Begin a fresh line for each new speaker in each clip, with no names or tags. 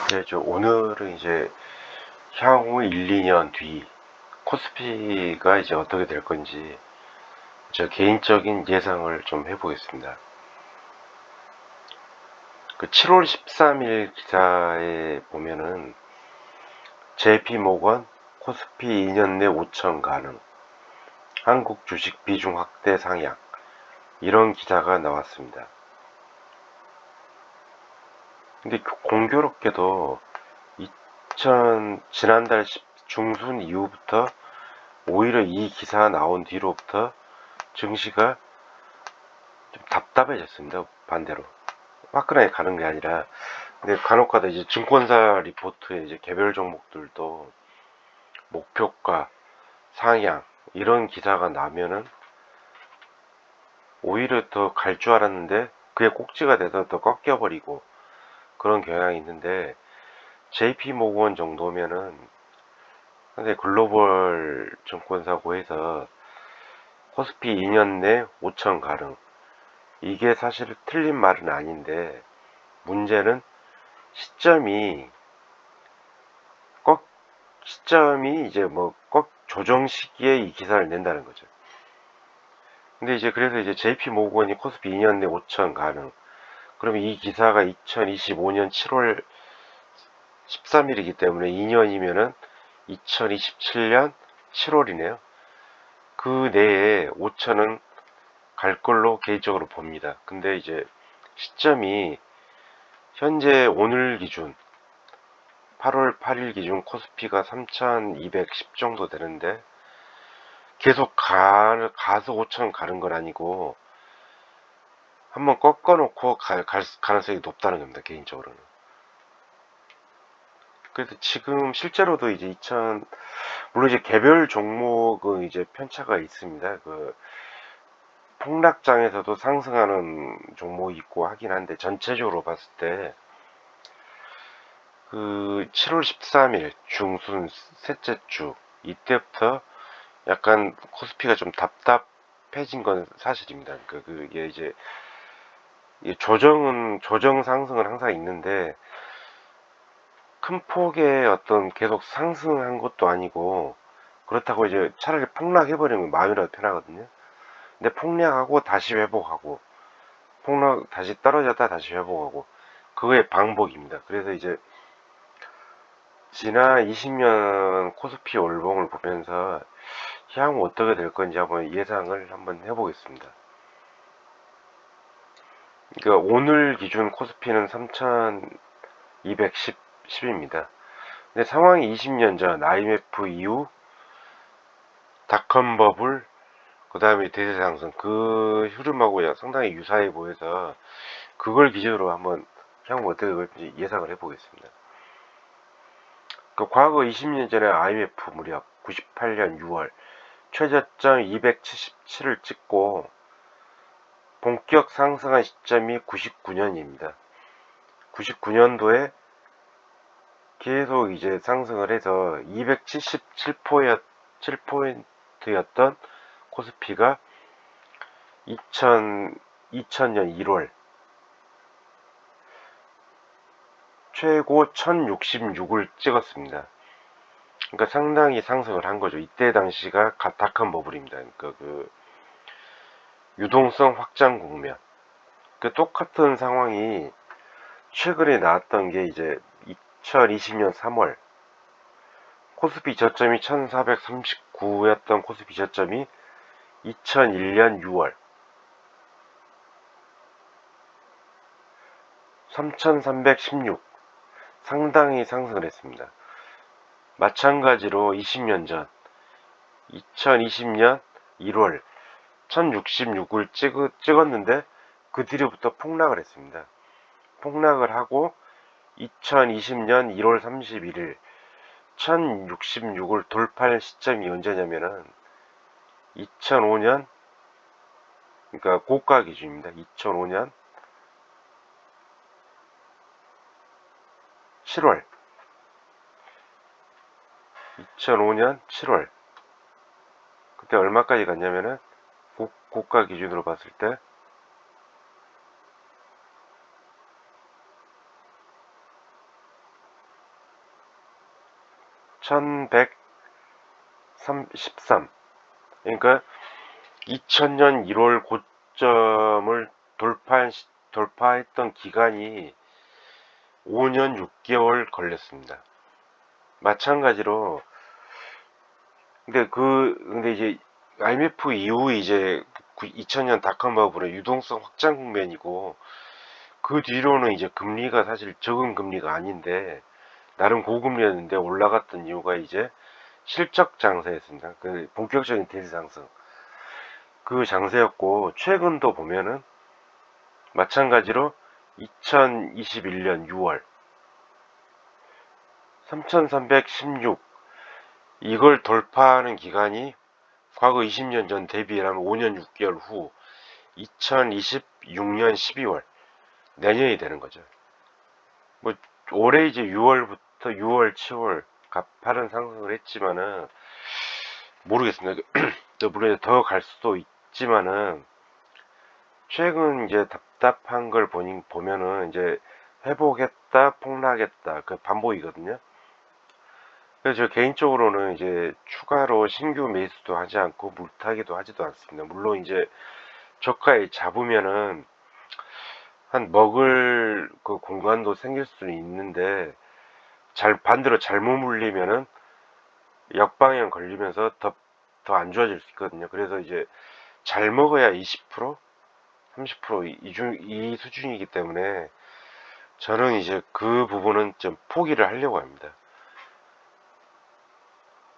네, 오늘은 이제 향후 1, 2년 뒤 코스피가 이제 어떻게 될 건지 저 개인적인 예상을 좀 해보겠습니다. 그 7월 13일 기사에 보면은 JP모건 코스피 2년 내 5천 가능, 한국 주식 비중 확대 상향, 이런 기사가 나왔습니다. 근데 공교롭게도 지난달 중순 이후부터 오히려 이 기사 나온 뒤로부터 증시가 좀 답답해졌습니다. 반대로 화끈하게 가는 게 아니라. 근데 간혹가다 이제 증권사 리포트에 이제 개별 종목들도 목표가 상향 이런 기사가 나면은 오히려 더 갈 줄 알았는데 그게 꼭지가 돼서 더 꺾여버리고 그런 경향이 있는데, JP 모건 정도면은 상당히 글로벌 증권사고 해서 코스피 2년 내 5천 가능, 이게 사실 틀린 말은 아닌데, 문제는 시점이 이제 꼭 조정 시기에 이 기사를 낸다는 거죠. 근데 이제 그래서 이제 JP 모건이 코스피 2년 내 5천 가능. 그러면 이 기사가 2025년 7월 13일이기 때문에 2년이면은 2027년 7월이네요. 그 내에 5천은 갈 걸로 개인적으로 봅니다. 근데 이제 시점이 현재 오늘 기준 8월 8일 기준 코스피가 3210 정도 되는데, 계속 가서 5천 가는 건 아니고 한번 꺾어놓고 갈 가능성이 높다는 겁니다, 개인적으로는. 그래서 지금 실제로도 이제 물론 이제 개별 종목은 이제 편차가 있습니다. 그 폭락장에서도 상승하는 종목이 있고 하긴 한데, 전체적으로 봤을 때 그 7월 13일 중순 셋째 주 이때부터 약간 코스피가 좀 답답해진 건 사실입니다. 그게 이제 조정 상승은 항상 있는데 큰 폭의 어떤 계속 상승한 것도 아니고, 그렇다고 이제 차라리 폭락해버리면 마음이라도 편하거든요. 근데 폭락하고 다시 회복하고, 다시 떨어졌다 다시 회복하고, 그거의 반복입니다. 그래서 이제 지난 20년 코스피 월봉을 보면서 향후 어떻게 될 건지 한번 예상을 한번 해보겠습니다. 그러니까 오늘 기준 코스피는 3210입니다. 근데 상황이 20년 전 IMF 이후 닷컴 버블, 그 다음에 대세 상승, 그 흐름하고 상당히 유사해 보여서 그걸 기준으로 한번 향후 어떻게 될지 예상을 해보겠습니다. 그 과거 20년 전에 IMF 무렵 98년 6월 최저점 277을 찍고 본격 상승한 시점이 99년입니다. 99년도에 계속 이제 상승을 해서 277포인트였던 코스피가 2000년 1월 최고 1066을 찍었습니다. 그러니까 상당히 상승을 한 거죠. 이때 당시가 닷컴 버블입니다. 그러니까 그 유동성 확장 국면. 그 똑같은 상황이 최근에 나왔던 게 이제 2020년 3월 코스피 저점이 1439였던 코스피 저점이 2001년 6월 3316, 상당히 상승을 했습니다. 마찬가지로 20년 전 2020년 1월 1066을 찍었는데 그 뒤로부터 폭락을 했습니다. 폭락을 하고 2020년 1월 31일 1066을 돌파할 시점이 언제냐면은 2005년, 그러니까 고가 기준입니다. 2005년 7월 2005년 7월 그때 얼마까지 갔냐면은 고가 기준으로 봤을 때 1113. 그러니까 2000년 1월 고점을 돌파했던 기간이 5년 6개월 걸렸습니다. 마찬가지로 근데 이제 IMF 이후 이제 2000년 닷컴 버블의 유동성 확장 국면이고, 그 뒤로는 이제 금리가 사실 적은 금리가 아닌데 나름 고금리였는데 올라갔던 이유가 이제 실적 장세였습니다. 그 본격적인 대세 상승 그 장세였고, 최근도 보면은 마찬가지로 2021년 6월 3316 이걸 돌파하는 기간이 과거 20년 전 대비하면 5년 6개월 후 2026년 12월, 내년이 되는 거죠. 뭐 올해 이제 6월부터 6월, 7월 가파른 상승을 했지만은 모르겠습니다. 물론 더 갈 수도 있지만은 최근 이제 답답한 걸 보면은 이제 회복했다 폭락했다 그 반복이거든요. 그래서 저 개인적으로는 이제 추가로 신규 매수도 하지 않고 물타기도 하지도 않습니다. 물론 이제 저가에 잡으면은 한 먹을 그 공간도 생길 수는 있는데, 반대로 잘못 물리면은 역방향 걸리면서 더 안 좋아질 수 있거든요. 그래서 이제 잘 먹어야 20%, 30% 이 수준이기 때문에 저는 이제 그 부분은 좀 포기를 하려고 합니다.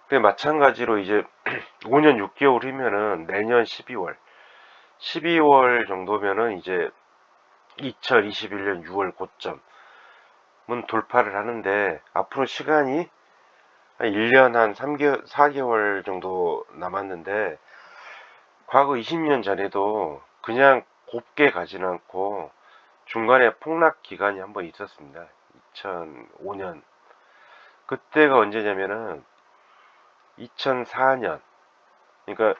근데 마찬가지로 이제 5년 6개월이면은 내년 12월 정도면은 이제 2021년 6월 고점은 돌파를 하는데, 앞으로 시간이 한 1년 한 3개월, 4개월 정도 남았는데, 과거 20년 전에도 그냥 곱게 가지는 않고 중간에 폭락 기간이 한번 있었습니다. 2005년. 그때가 언제냐면은 2004년. 그러니까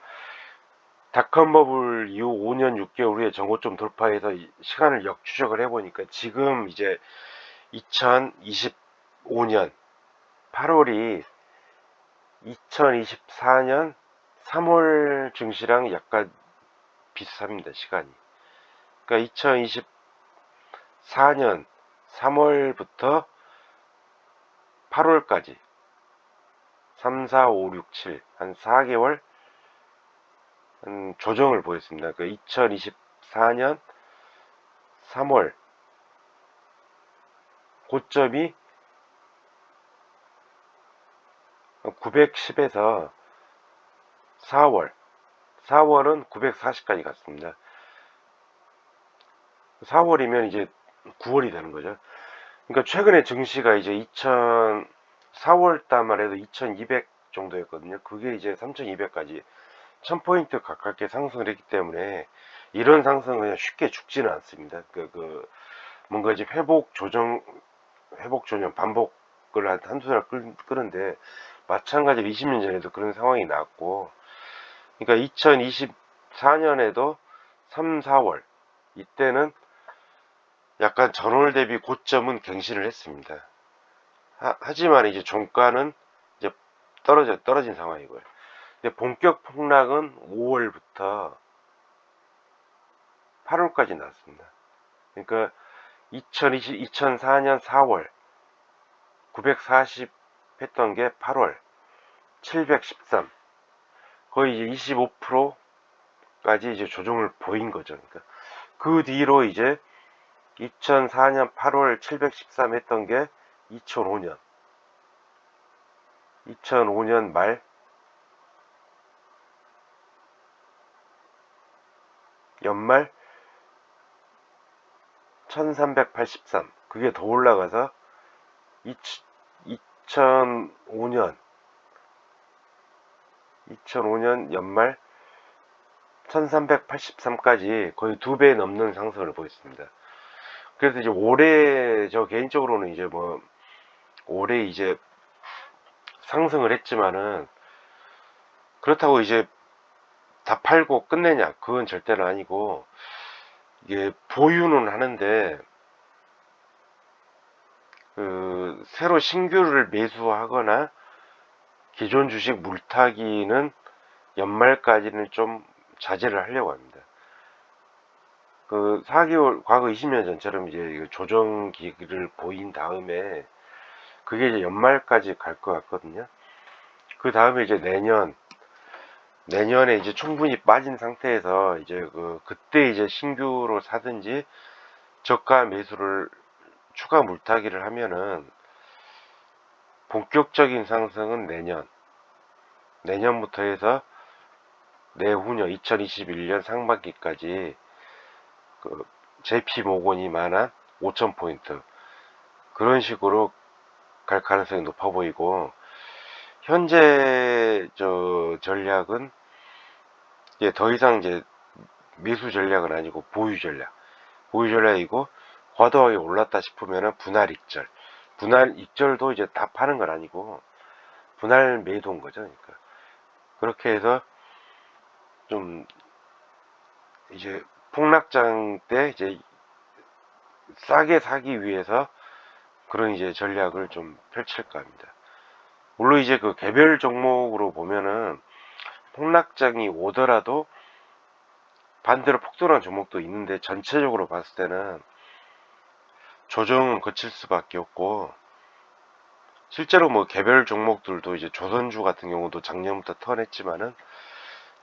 닷컴 버블 이후 5년 6개월 후에 전고점 돌파해서 시간을 역추적을 해보니까 지금 이제 2025년 8월이 2024년 3월 증시랑 약간 비슷합니다, 시간이. 그러니까 2024년 3월부터 8월까지 3, 4, 5, 6, 7 한 4개월 조정을 보였습니다. 그 2024년 3월 고점이 910에서 4월은 940까지 갔습니다. 4월이면 이제 9월이 되는 거죠. 그러니까 최근에 증시가 이제 4월 달만 해도 2200 정도였거든요. 그게 이제 3200까지 1000포인트 가깝게 상승을 했기 때문에 이런 상승은 그냥 쉽게 죽지는 않습니다. 뭔가 이제 회복 조정 반복을 한두 달 끄는데, 마찬가지로 20년 전에도 그런 상황이 나왔고, 그러니까 2024년에도 3, 4월 이때는 약간 전월 대비 고점은 갱신을 했습니다. 하지만 이제 종가는 이제 떨어진 상황이고요. 근데 본격 폭락은 5월부터 8월까지 났습니다. 그러니까 2004년 4월 940 했던 게 8월 713, 거의 이제 25%까지 이제 조정을 보인 거죠. 그러니까 그 뒤로 이제 2004년 8월 713 했던 게 2005년 말 연말 1383, 그게 더 올라가서 2005년 연말 1383까지 거의 2배 넘는 상승을 보였습니다. 그래서 이제 올해 저 개인적으로는 이제 올해 이제 상승을 했지만은, 그렇다고 이제 다 팔고 끝내냐, 그건 절대로 아니고, 이게 보유는 하는데 새로 신규를 매수하거나 기존 주식 물타기는 연말까지는 좀 자제를 하려고 합니다. 그 4개월, 과거 20년 전처럼 이제 조정기를 보인 다음에 그게 이제 연말까지 갈 것 같거든요. 그 다음에 이제 내년에 이제 충분히 빠진 상태에서 이제 그때 이제 신규로 사든지 저가 매수를 추가 물타기를 하면은 본격적인 상승은 내년부터 해서 내후년 2021년 상반기까지 그 JP 모건이 만한 5,000포인트 그런 식으로 갈 가능성이 높아 보이고, 현재 저 전략은 이제 더 이상 이제 매수 전략은 아니고 보유 전략이고, 과도하게 올랐다 싶으면은 분할 익절도 이제 다 파는 건 아니고 분할 매도인 거죠. 그러니까 그렇게 해서 좀 이제 폭락장 때 이제 싸게 사기 위해서 그런 이제 전략을 좀 펼칠까 합니다. 물론 이제 그 개별 종목으로 보면은 폭락장이 오더라도 반대로 폭등한 종목도 있는데, 전체적으로 봤을 때는 조정은 거칠 수밖에 없고, 실제로 뭐 개별 종목들도 이제 조선주 같은 경우도 작년부터 턴했지만은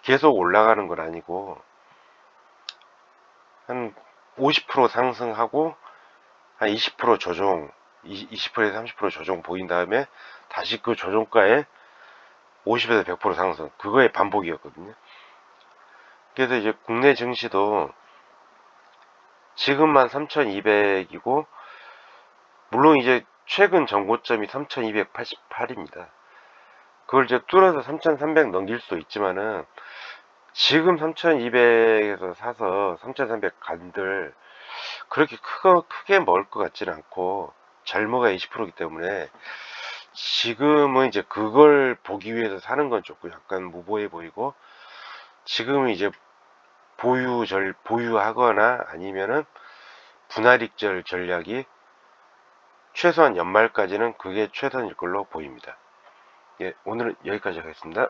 계속 올라가는 건 아니고 한 50% 상승하고 한 20% 조정, 20%에서 30% 조정 보인 다음에 다시 그 조정가에 50에서 100% 상승, 그거의 반복이었거든요. 그래서 이제 국내 증시도 지금만 3200이고, 물론 이제 최근 전고점이 3288입니다. 그걸 이제 뚫어서 3300 넘길 수도 있지만은, 지금 3200에서 사서 3300 간들 그렇게 크게 먹을 것 같지는 않고, 잘 먹어야 20%이기 때문에 지금은 이제 그걸 보기 위해서 사는 건 조금 약간 무모해 보이고, 지금은 이제 보유하거나 아니면은 분할익절 전략이 최소한 연말까지는 그게 최선일 걸로 보입니다. 예, 오늘은 여기까지 하겠습니다.